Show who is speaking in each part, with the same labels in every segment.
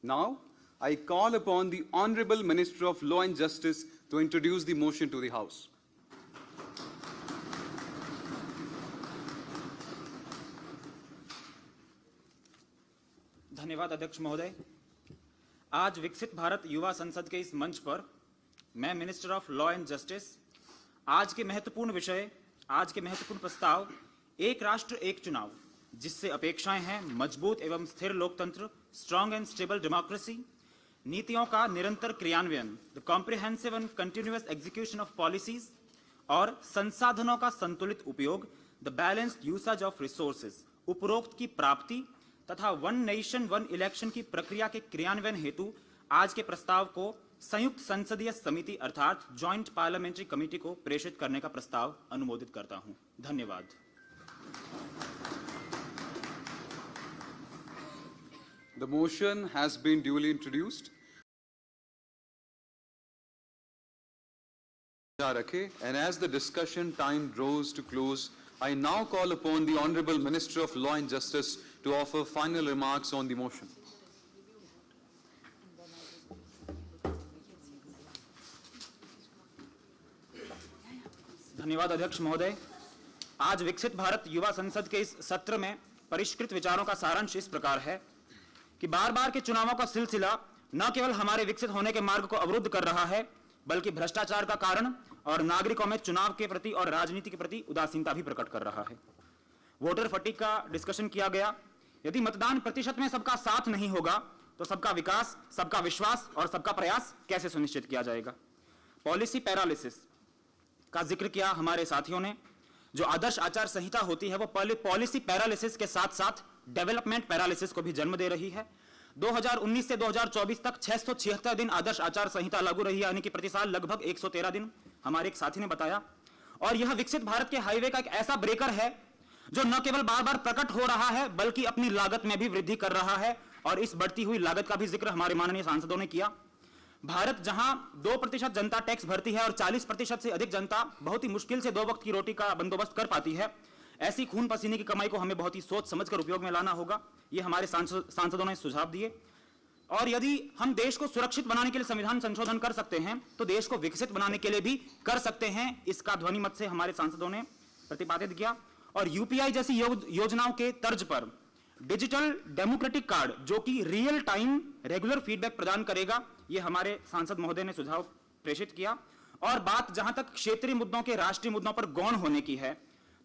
Speaker 1: Now, I call upon the Honorable Minister of Law and Justice to introduce the motion to the House.
Speaker 2: धन्यवाद अध्यक्ष महोदय। आज विकसित भारत युवा संसद के इस मंच पर मैं minister of law and justice आज के महत्वपूर्ण प्रस्ताव एक राष्ट्र एक चुनाव, जिससे अपेक्षाएं हैं मजबूत एवं स्थिर लोकतंत्र, स्ट्रॉन्ग एंड स्टेबल डेमोक्रेसी, नीतियों का निरंतर क्रियान्वयन, the comprehensive and continuous execution of policies, और संसाधनों का संतुलित उपयोग, the balanced usage of resources. उपरोक्त की प्राप्ति तथा वन नेशन वन इलेक्शन की प्रक्रिया के क्रियान्वयन हेतु आज के प्रस्ताव को संयुक्त संसदीय समिति अर्थात जॉइंट पार्लियामेंट्री कमेटी को प्रेषित करने का प्रस्ताव अनुमोदित करता हूं। धन्यवाद।
Speaker 1: The motion has been duly introduced. And as the discussion time draws to close, I now call upon the Honorable Minister of Law and Justice to offer final remarks on the motion.
Speaker 2: धन्यवाद अध्यक्ष महोदय। आज विकसित भारत युवा संसद के इस सत्र में परिष्कृत विचारों का सारांश इस प्रकार है कि बार-बार के चुनावों का सिलसिला न केवल हमारे विकसित होने के मार्ग को अवरुद्ध कर रहा है, बल्कि भ्रष्टाचार का कारण और नागरिकों में चुनाव के प्रति और राजनीति के प्रति उदासीनता भी प्रकट कर रहा है। वोटर फटीग का डिस्कशन किया गया। यदि मतदान प्रतिशत में सबका साथ नहीं होगा तो सबका विकास, सबका विश्वास और सबका प्रयास कैसे सुनिश्चित किया जाएगा। पॉलिसी पैरालिसिस का जिक्र किया हमारे साथियों ने। जो आदर्श आचार संहिता होती है वो पॉलिसी पैरालिसिस के साथ साथ डेवलपमेंट पैरालिसिस को भी जन्म दे रही है। 2019 से 2024 तक 676 दिन आदर्श आचार संहिता लागू रही, यानी कि प्रति साल लगभग 113 दिन, हमारे एक साथी ने बताया। और यह विकसित भारत के हाईवे का एक ऐसा ब्रेकर है जो न केवल बार बार प्रकट हो रहा है बल्कि अपनी लागत में भी वृद्धि कर रहा है, और इस बढ़ती हुई लागत का भी जिक्र हमारे माननीय सांसदों ने किया। भारत जहां 2% जनता टैक्स भरती है और 40% से अधिक जनता बहुत ही मुश्किल से 2 वक्त की रोटी का बंदोबस्त कर पाती है, ऐसी खून पसीने की कमाई को हमें बहुत ही सोच समझकर उपयोग में लाना होगा। ये हमारे सांसदों ने सुझाव दिए। और यदि हम देश को सुरक्षित बनाने के लिए संविधान संशोधन कर सकते हैं तो देश को विकसित बनाने के लिए भी कर सकते हैं, इसका ध्वनि मत से हमारे सांसदों ने प्रतिपादित किया। और यूपीआई जैसी योजनाओं के तर्ज पर डिजिटल डेमोक्रेटिक कार्ड, जो कि रियल टाइम रेगुलर फीडबैक प्रदान करेगा, ये हमारे सांसद महोदय ने सुझाव प्रेषित किया। और बात जहां तक क्षेत्रीय मुद्दों के राष्ट्रीय मुद्दों पर गौण होने की है,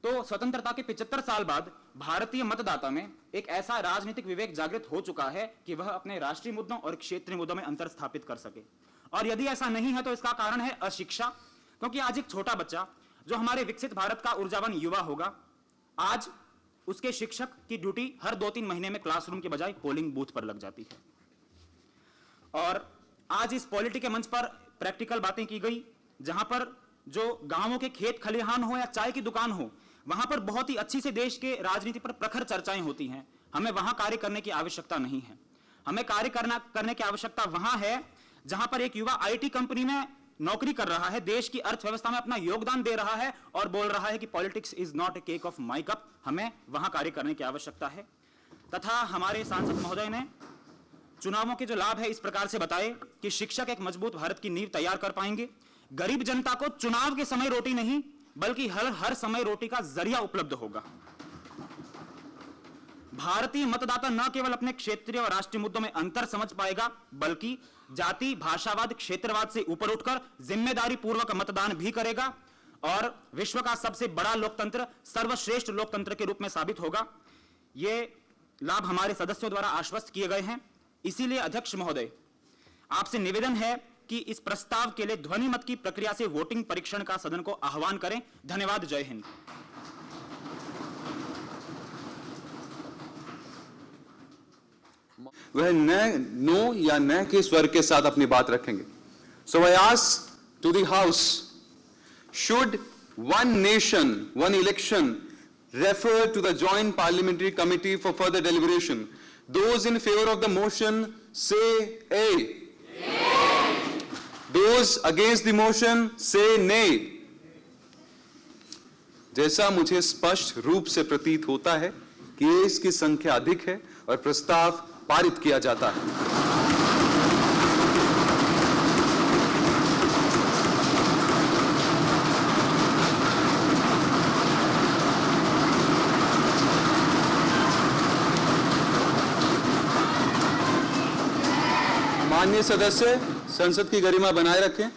Speaker 2: तो स्वतंत्रता के 75 साल बाद भारतीय मतदाता में एक ऐसा राजनीतिक विवेक जागृत हो चुका है कि वह अपने राष्ट्रीय मुद्दों और क्षेत्रीय मुद्दों में अंतर स्थापित कर सके। और यदि ऐसा नहीं है तो इसका कारण है अशिक्षा, क्योंकि आज एक छोटा बच्चा जो हमारे विकसित भारत का ऊर्जावान युवा होगा, आज उसके शिक्षक की ड्यूटी हर 2-3 महीने में क्लासरूम के बजाय पोलिंग बूथ पर लग जाती है। और आज इस पॉलिटी के मंच पर प्रैक्टिकल बातें की गई, जहां पर जो गांवों के खेत खलिहान हो या चाय की दुकान हो, वहां पर बहुत ही अच्छी से देश के राजनीति पर प्रखर चर्चाएं होती हैं। हमें वहां कार्य करने की आवश्यकता नहीं है। हमें कार्य करने की आवश्यकता वहां है जहां पर एक युवा आईटी कंपनी में नौकरी कर रहा है, देश की अर्थव्यवस्था में अपना योगदान दे रहा है और बोल रहा है कि politics is not a cake of my cup. हमें वहां कार्य करने की आवश्यकता है। तथा हमारे सांसद महोदय ने चुनावों के जो लाभ है इस प्रकार से बताए कि शिक्षक एक मजबूत भारत की नींव तैयार कर पाएंगे। गरीब जनता को चुनाव के समय रोटी नहीं बल्कि हर समय रोटी का जरिया उपलब्ध होगा। भारतीय मतदाता न केवल अपने क्षेत्रीय और राष्ट्रीय मुद्दों में अंतर समझ पाएगा, बल्कि जाति, भाषावाद, क्षेत्रवाद से ऊपर उठकर जिम्मेदारी पूर्वक मतदान भी करेगा और विश्व का सबसे बड़ा लोकतंत्र सर्वश्रेष्ठ लोकतंत्र के रूप में साबित होगा। ये लाभ हमारे सदस्यों द्वारा आश्वस्त किए गए हैं। इसीलिए अध्यक्ष महोदय, आपसे निवेदन है कि इस प्रस्ताव के लिए ध्वनि मत की प्रक्रिया से वोटिंग परीक्षण का सदन को आह्वान करें। धन्यवाद। जय हिंद।
Speaker 1: वह नो या न के स्वर के साथ अपनी बात रखेंगे। So I ask to the house, should one nation one election refer to the joint parliamentary committee for further deliberation? Those in favor of the motion say A. Those against the motion say nay. जैसा मुझे स्पष्ट रूप से प्रतीत होता है कि इसकी संख्या अधिक है और प्रस्ताव पारित किया जाता है। माननीय सदस्य संसद की गरिमा बनाए रखें.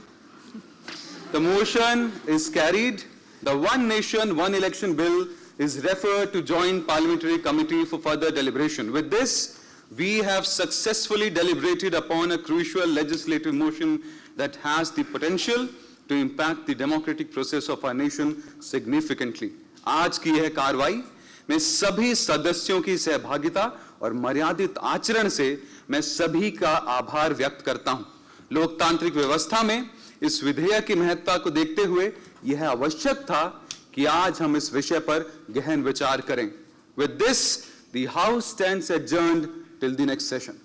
Speaker 1: The motion is carried. The One Nation, One Election bill is referred to Joint Parliamentary Committee for further deliberation. With this, we have successfully deliberated upon a crucial legislative motion that has the potential to impact the democratic process of our nation significantly. आज की यह कार्रवाई में सभी सदस्यों की सहभागिता और मर्यादित आचरण से मैं सभी का आभार व्यक्त करता हूं. लोकतांत्रिक व्यवस्था में इस विधेयक की महत्ता को देखते हुए यह आवश्यक था कि आज हम इस विषय पर गहन विचार करें. With this, the House stands adjourned till the next session.